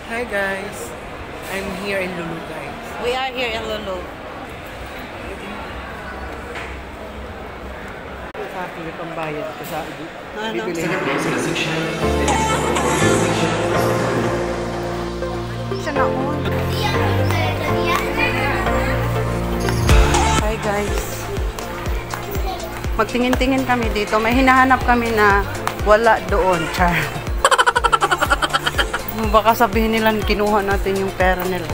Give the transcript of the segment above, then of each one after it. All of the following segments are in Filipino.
Hi guys, I'm here in Lulu guys. We are here in Lulu. Sa akin yung pambayad kasi Ano? bibili. Siya na on. Hi guys. Magtingin-tingin kami dito. May hinahanap kami na wala doon. Char. Baka sabihin nila kinuha natin yung pera nila.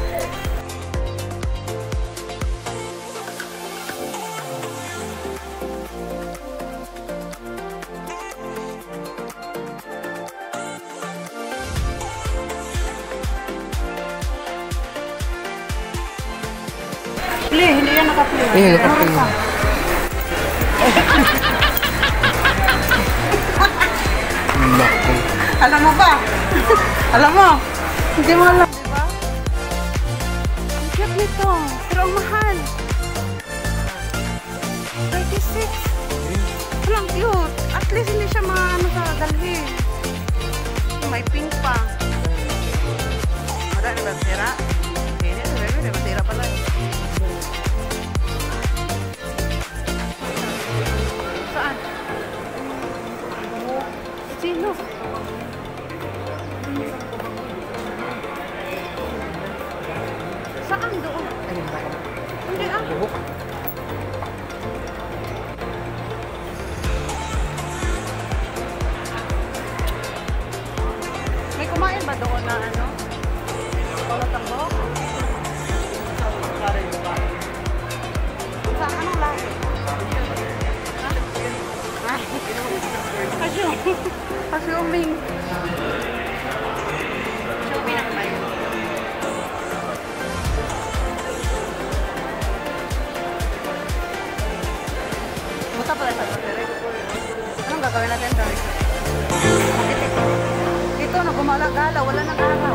Hindi yan naka-play. Naka-play. Alam mo ba? Alam mo? Hindi mo alam, di ba? Ang cute nito. Pero ang mahal. 36. Walang cute. At least hindi siya maano sa dalhin. May pink pa. Wala, di ba tira? Hindi, di ba tira pala. Saan? Sino? Saan doon? Hindi ah. May kumain ba doon na ano? Palatang mo? Saan? Anong lahi? Ha? Assuming. Assuming na kayo. Buta pala sa battery. Anong gagawin natin, Dory? Bakit ito? Ito, gumala-gala. Wala nang araw.